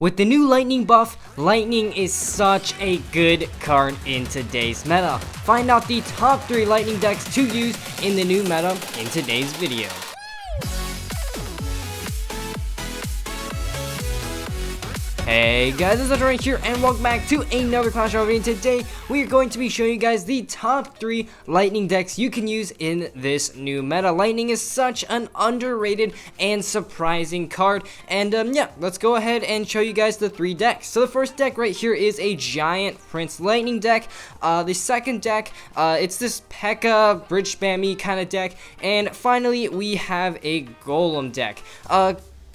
With the new lightning buff, lightning is such a good card in today's meta. Find out the top 3 lightning decks to use in the new meta in today's video. Hey guys, it's right here and welcome back to another Clash Royale video. Today we are going to be showing you guys the top 3 lightning decks you can use in this new meta. Lightning is such an underrated and surprising card, and yeah, let's go ahead and show you guys the 3 decks. So the first deck right here is a Giant Prince Lightning deck. The second deck, it's this P.E.K.K.A. bridge spammy kind of deck, and finally we have a Golem deck.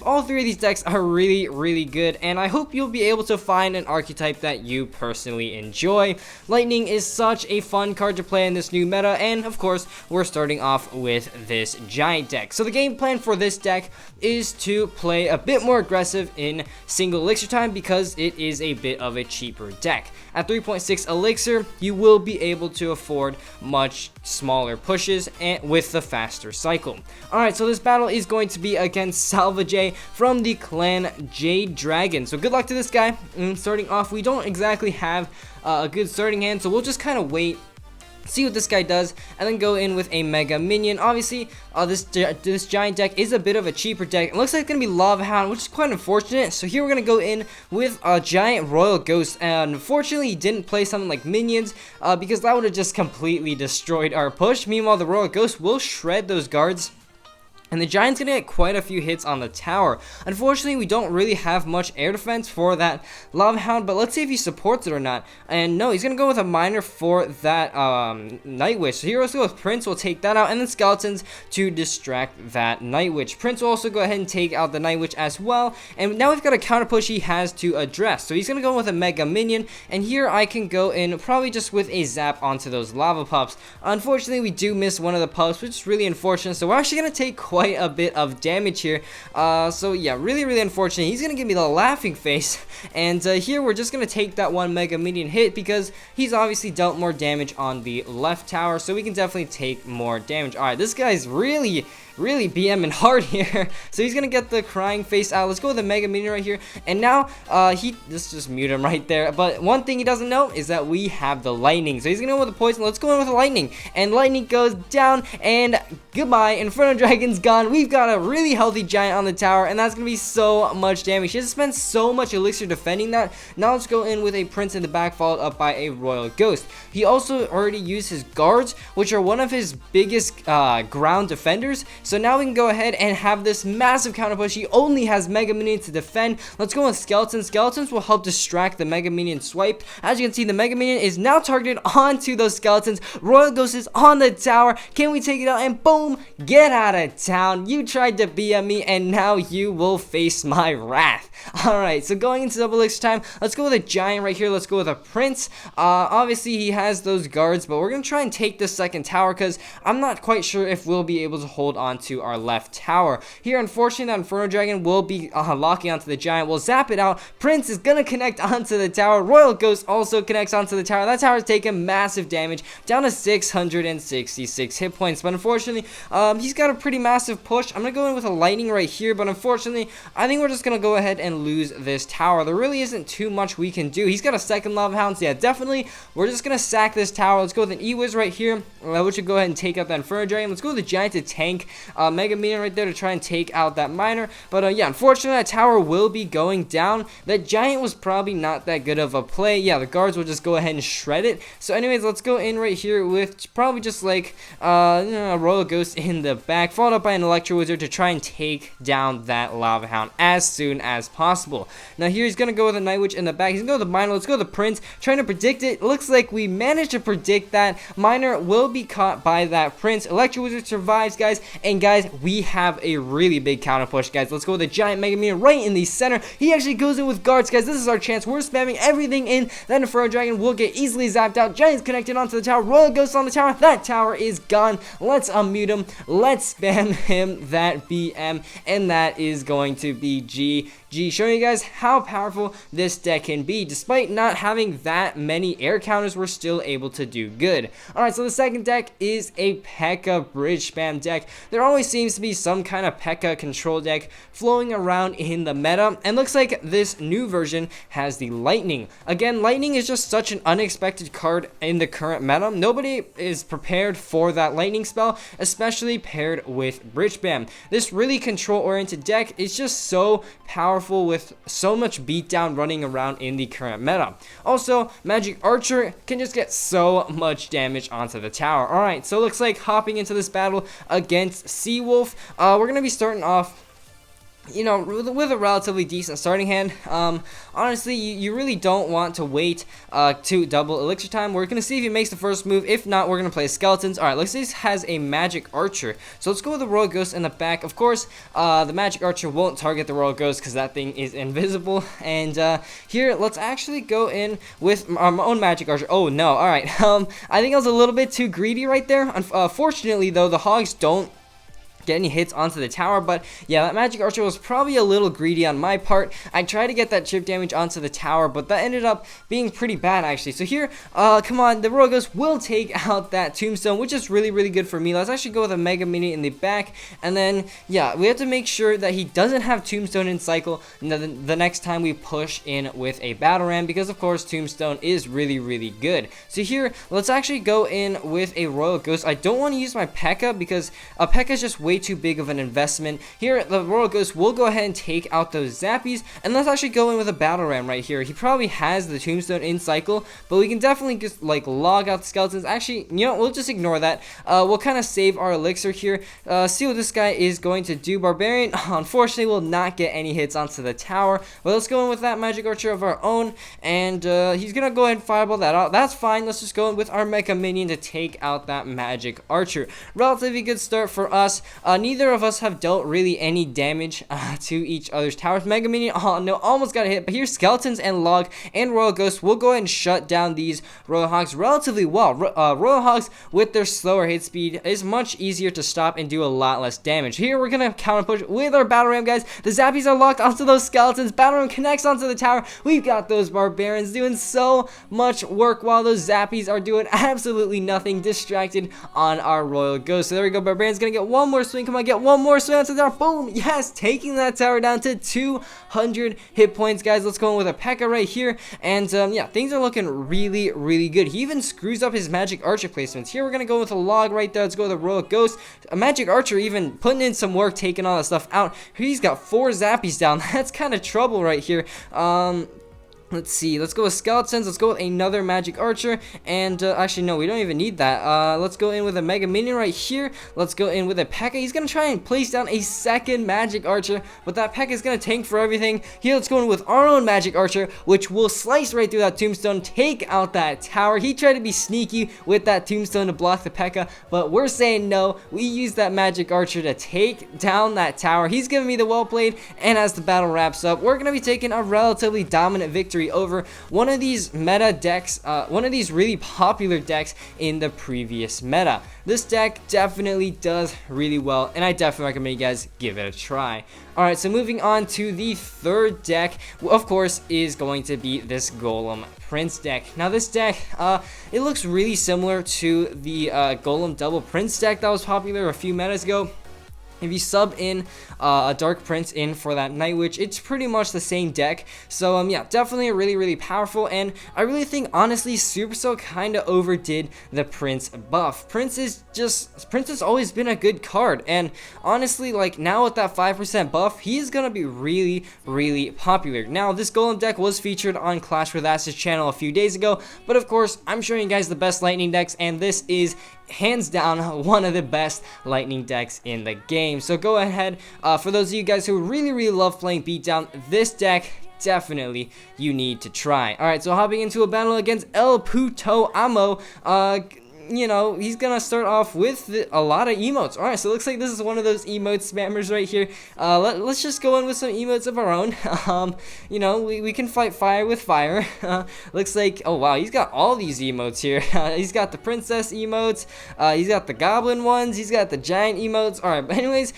All 3 of these decks are really good, and I hope you'll be able to find an archetype that you personally enjoy. Lightning is such a fun card to play in this new meta, and of course, we're starting off with this Giant deck. So the game plan for this deck is to play a bit more aggressive in single elixir time because it is a bit of a cheaper deck. At 3.6 elixir, you will be able to afford much smaller pushes and with the faster cycle. Alright, so this battle is going to be against Salvage from the clan Jade Dragon. So good luck to this guy. Starting off, we don't exactly have a good starting hand, so we'll just kind of wait, see what this guy does, and then go in with a Mega Minion. Obviously, this Giant deck is a bit of a cheaper deck. It looks like it's going to be Lava Hound, which is quite unfortunate. So here we're going to go in with a Giant Royal Ghost, and unfortunately, he didn't play something like Minions, because that would have just completely destroyed our push. Meanwhile, the Royal Ghost will shred those guards, and the Giant's gonna get quite a few hits on the tower. Unfortunately, we don't really have much air defense for that Lava Hound, but let's see if he supports it or not. And no, he's gonna go with a Miner for that Night Witch. So here, let's go with Prince. We'll take that out, and then Skeletons to distract that Night Witch. Prince will also go ahead and take out the Night Witch as well. And now we've got a counter push he has to address. So he's gonna go with a Mega Minion, and here I can go in probably just with a zap onto those Lava Pups. Unfortunately, we do miss one of the pups, which is really unfortunate. So we're actually gonna take quite a bit of damage here. So yeah, really unfortunate. He's gonna give me the laughing face, and here we're just gonna take that one Mega Minion hit because he's obviously dealt more damage on the left tower, so we can definitely take more damage. Alright, this guy's really BMing hard here. So he's gonna get the crying face out. Let's go with the Mega Minion right here, and now let's just mute him right there. But one thing he doesn't know is that we have the lightning, so he's gonna go with the poison. Let's go in with the lightning, and lightning goes down, and goodbye. Inferno Dragon's gone. We've got a really healthy Giant on the tower, and that's gonna be so much damage. He has to spend so much elixir defending that. Now let's go in with a Prince in the back, followed up by a Royal Ghost. He also already used his guards, which are one of his biggest ground defenders. So now we can go ahead and have this massive counter push. He only has Mega Minion to defend. Let's go with Skeletons. Skeletons will help distract the Mega Minion swipe. As you can see, the Mega Minion is now targeted onto those Skeletons. Royal Ghost is on the tower. Can we take it out? And boom, get out of town. You tried to BM me, and now you will face my wrath. Alright, so going into double elixir time, let's go with a Giant right here. Let's go with a Prince. Obviously, he has those guards, but we're going to try and take the second tower because I'm not quite sure if we'll be able to hold on to our left tower. Here, unfortunately, that Inferno Dragon will be locking onto the Giant. We'll zap it out. Prince is going to connect onto the tower. Royal Ghost also connects onto the tower. That tower is taking massive damage, down to 666 hit points. But unfortunately, he's got a pretty massive push. I'm going to go in with a Lightning right here, but unfortunately, I think we're just going to go ahead and lose this tower. There really isn't too much we can do. He's got a second Lava Hound, so yeah, definitely, we're just going to sack this tower. Let's go with an E-Wiz right here, which should go ahead and take out that Inferno Dragon. Let's go with the Giant to tank Mega Minion right there to try and take out that Miner. But yeah, unfortunately, that tower will be going down. That Giant was probably not that good of a play. Yeah, the guards will just go ahead and shred it. So anyways, let's go in right here with probably just like a Royal Ghost in the back, followed up by an Electro Wizard to try and take down that Lava Hound as soon as possible. Now here he's going to go with a Night Witch in the back. He's going to go with the Miner. Let's go with the Prince, trying to predict it. Looks like we managed to predict that. Miner will be caught by that Prince. Electro Wizard survives, guys, and guys, we have a really big counter push, guys. Let's go with the Giant Mega Minion right in the center. He actually goes in with guards, guys. This is our chance. We're spamming everything in. That Inferno Dragon will get easily zapped out. Giant's connected onto the tower. Royal Ghost on the tower. That tower is gone. Let's unmute him. Let's spam him that BM, and that is going to be GG, showing you guys how powerful this deck can be. Despite not having that many air counters, we're still able to do good. Alright, so the second deck is a P.E.K.K.A. bridge spam deck. there always seems to be some kind of P.E.K.K.A control deck flowing around in the meta, and looks like this new version has the Lightning. Again, Lightning is just such an unexpected card in the current meta. Nobody is prepared for that Lightning spell, especially paired with Bridge Bam. This really control-oriented deck is just so powerful with so much beatdown running around in the current meta. Also, Magic Archer can just get so much damage onto the tower. Alright, so it looks like hopping into this battle against Seawolf, we're going to be starting off, you know, with a relatively decent starting hand. Honestly, you really don't want to wait to double elixir time. We're going to see if he makes the first move. If not, we're going to play skeletons. Alright, looks like this has a Magic Archer. So let's go with the Royal Ghost in the back. Of course, the Magic Archer won't target the Royal Ghost because that thing is invisible. And here, let's actually go in with our own Magic Archer. Oh, no. Alright, I think I was a little bit too greedy right there. Fortunately, though, the Hogs don't get any hits onto the tower, but yeah, that Magic Archer was probably a little greedy on my part. I tried to get that chip damage onto the tower, but that ended up being pretty bad actually. So here, come on, the Royal Ghost will take out that Tombstone, which is really, really good for me. Let's actually go with a Mega Minion in the back, and then yeah, we have to make sure that he doesn't have Tombstone in cycle the next time we push in with a Battle Ram, because of course Tombstone is really, really good. So here, let's actually go in with a Royal Ghost. I don't want to use my P.E.K.K.A because P.E.K.K.A is just way too big of an investment. Here, the Royal Ghost will go ahead and take out those Zappies, and let's actually go in with a Battle Ram right here. He probably has the Tombstone in cycle, but we can definitely just like log out the skeletons. Actually, you know, we'll just ignore that. We'll kind of save our elixir here. See what this guy is going to do. Barbarian, unfortunately, will not get any hits onto the tower, but let's go in with that Magic Archer of our own, and he's gonna go ahead and fireball that out. That's fine. Let's just go in with our Mecha Minion to take out that Magic Archer. Relatively good start for us. Neither of us have dealt really any damage to each other's towers. Mega Minion, oh no, almost got a hit, but here Skeletons and Log and Royal Ghost will go ahead and shut down these Royal Hogs relatively well. Royal Hogs with their slower hit speed is much easier to stop and do a lot less damage. Here we're gonna counter push with our Battle Ram, guys. The Zappies are locked onto those Skeletons. Battle Ram connects onto the tower. We've got those Barbarians doing so much work while those Zappies are doing absolutely nothing, distracted on our Royal Ghost. So there we go. Barbarian's gonna get one more swing. Come on, get one more swing onto the tower. Boom! Yes, taking that tower down to 200 hit points, guys. Let's go in with a P.E.K.K.A right here, and yeah, things are looking really, really good. He even screws up his Magic Archer placements. Here we're gonna go with a Log right there. Let's go with a Royal Ghost. A Magic Archer even putting in some work, taking all that stuff out. He's got 4 Zappies down. That's kind of trouble right here. Let's see, let's go with Skeletons, let's go with another Magic Archer, and actually no, we don't even need that. Let's go in with a Mega Minion right here. Let's go in with a P.E.K.K.A. He's gonna try and place down a second Magic Archer, but that P.E.K.K.A is gonna tank for everything. Here, let's go in with our own Magic Archer, which will slice right through that Tombstone, take out that tower. He tried to be sneaky with that Tombstone to block the P.E.K.K.A, but we're saying no. We use that Magic Archer to take down that tower. He's giving me the well played, and as the battle wraps up, we're gonna be taking a relatively dominant victory over one of these meta decks, one of these really popular decks in the previous meta. This deck definitely does really well, and I definitely recommend you guys give it a try. Alright, so moving on to the third deck, of course, is going to be this Golem Prince deck. Now this deck, it looks really similar to the Golem Double Prince deck that was popular a few metas ago. If you sub in a Dark Prince in for that Night Witch, it's pretty much the same deck. So yeah, definitely really, really powerful, and I really think honestly Supercell kind of overdid the Prince buff. Prince has always been a good card, and honestly, like now with that 5% buff, he's gonna be really, really popular. Now this Golem deck was featured on Clash with Ass's channel a few days ago, but of course I'm showing you guys the best lightning decks, and this is hands down one of the best lightning decks in the game. So go ahead, for those of you guys who really, really love playing beatdown, this deck definitely you need to try. Alright, so hopping into a battle against El PutoMo, you know, he's gonna start off with a lot of emotes. Alright, so it looks like this is one of those emote spammers right here. Let's just go in with some emotes of our own. You know, we can fight fire with fire. Looks like, oh wow, he's got all these emotes here. He's got the princess emotes, he's got the goblin ones, he's got the giant emotes. Alright, but anyways,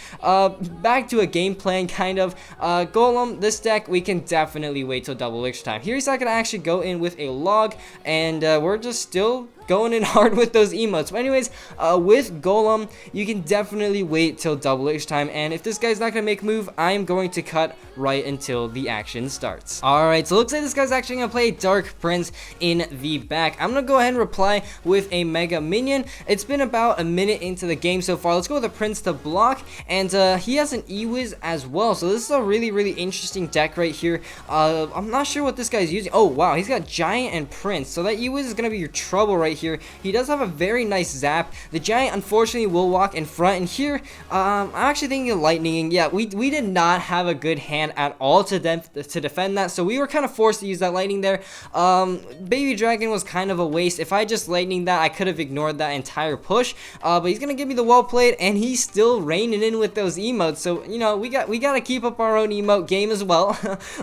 back to a game plan kind of. Golem, this deck, we can definitely wait till double elixir time. Here he's not gonna actually go in with a Log, and we're just still going in hard with those emotes. But anyways, with Golem, you can definitely wait till double H time, and if this guy's not gonna make a move, I am going to cut right until the action starts. Alright, so looks like this guy's actually gonna play Dark Prince in the back. I'm gonna go ahead and reply with a Mega Minion. It's been about a minute into the game so far. Let's go with a Prince to block, and he has an E-Wiz as well, so this is a really interesting deck right here. I'm not sure what this guy's using. Oh wow, he's got Giant and Prince, so that E-Wiz is gonna be your trouble right here. He does have a very nice zap. The Giant unfortunately will walk in front, and here I'm actually thinking of lightning. Yeah, we did not have a good hand at all to defend that, so we were kind of forced to use that lightning there. Baby Dragon was kind of a waste. If I just lightning that, I could have ignored that entire push, but he's gonna give me the well played, and he's still reining in with those emotes. So you know, we gotta keep up our own emote game as well.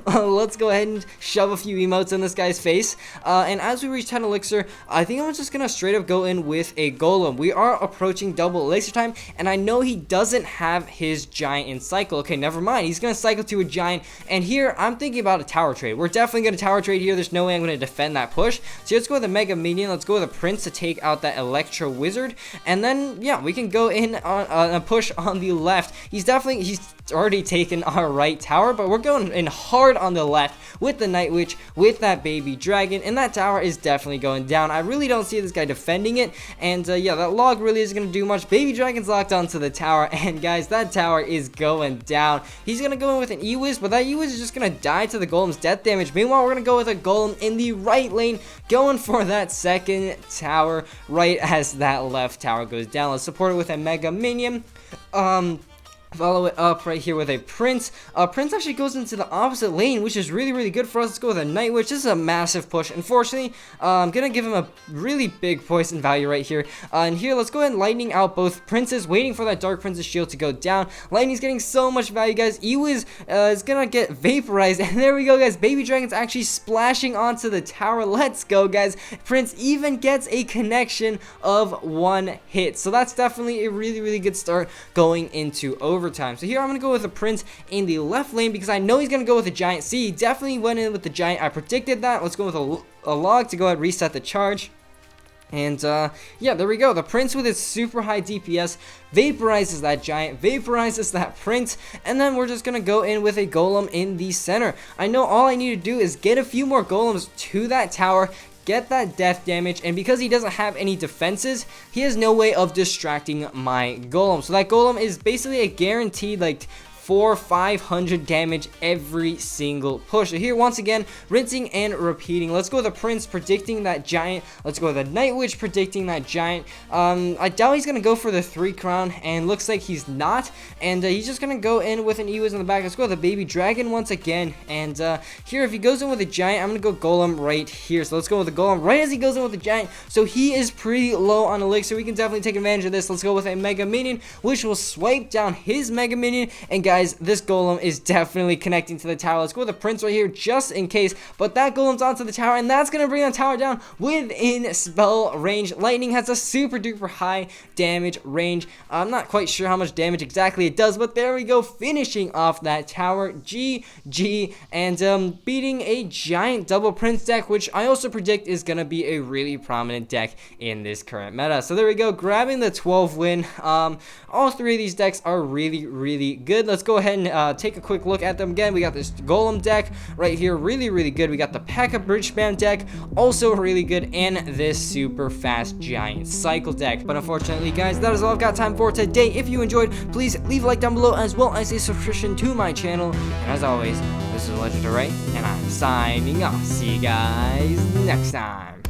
Let's go ahead and shove a few emotes in this guy's face, and as we reach 10 elixir, I think I'm just gonna straight up go in with a Golem. We are approaching double elixir time, and I know he doesn't have his Giant in cycle. Okay, never mind, he's gonna cycle to a Giant, and here I'm thinking about a tower trade. We're definitely gonna tower trade here. There's no way I'm gonna defend that push, so let's go with a Mega Minion. Let's go with a Prince to take out that Electro Wizard, and then yeah, we can go in on a push on the left. He's already taken our right tower, but we're going in hard on the left with the Night Witch, with that Baby Dragon, and that tower is definitely going down. I really don't see this guy defending it, and yeah, that log really isn't going to do much. Baby Dragon's locked onto the tower, and guys, that tower is going down. He's going to go in with an E-Wiz, but that E-Wiz is just going to die to the Golem's death damage. Meanwhile, we're going to go with a Golem in the right lane, going for that second tower right as that left tower goes down. Let's support it with a Mega Minion. Follow it up right here with a Prince. Prince actually goes into the opposite lane, which is really good for us. Let's go with a Night Witch. This is a massive push. Unfortunately, I'm gonna give him a really big poison value right here. And here, let's go ahead and lightning out both Princes, waiting for that Dark Prince's shield to go down. Lightning's getting so much value, guys. E-Wiz is gonna get vaporized, and there we go, guys. Baby Dragon's actually splashing onto the tower. Let's go, guys. Prince even gets a connection of 1 hit, so that's definitely a really good start going into overtime. So here I'm going to go with a Prince in the left lane because I know he's going to go with a Giant. See, he definitely went in with the Giant. I predicted that. Let's go with a log to go ahead and reset the charge. And yeah, there we go. The Prince with his super high DPS vaporizes that Giant, vaporizes that Prince, and then we're just gonna go in with a Golem in the center. I know all I need to do is get a few more Golems to that tower, get that death damage, and because he doesn't have any defenses, he has no way of distracting my Golem. So that Golem is basically a guaranteed like 400-500 damage every single push. So here, once again, rinsing and repeating. Let's go with a Prince predicting that Giant. Let's go with a Night Witch predicting that Giant. I doubt he's gonna go for the 3 crown, and looks like he's not. And he's just gonna go in with an E-Wiz in the back. Let's go with a Baby Dragon once again. And here, if he goes in with a Giant, I'm gonna go Golem right here. So let's go with the Golem right as he goes in with the Giant. So he is pretty low on elixir. We can definitely take advantage of this. Let's go with a Mega Minion, which will swipe down his Mega Minion. And guys, this Golem is definitely connecting to the tower. Let's go with a Prince right here just in case, but that Golem's onto the tower, and that's gonna bring that tower down within spell range. Lightning has a super duper high damage range. I'm not quite sure how much damage exactly it does, but there we go, finishing off that tower. GG, and beating a Giant double Prince deck, which I also predict is gonna be a really prominent deck in this current meta. So there we go, grabbing the 12 win. All 3 of these decks are really good. Let's go ahead and take a quick look at them again. We got this Golem deck right here, really good. We got the P.E.K.K.A. Bridge Spam deck, also really good, and this super fast Giant cycle deck. But unfortunately, guys, that is all I've got time for today. If you enjoyed, please leave a like down below, as well as a subscription to my channel. And as always, this is Legendaray, and I'm signing off. See you guys next time.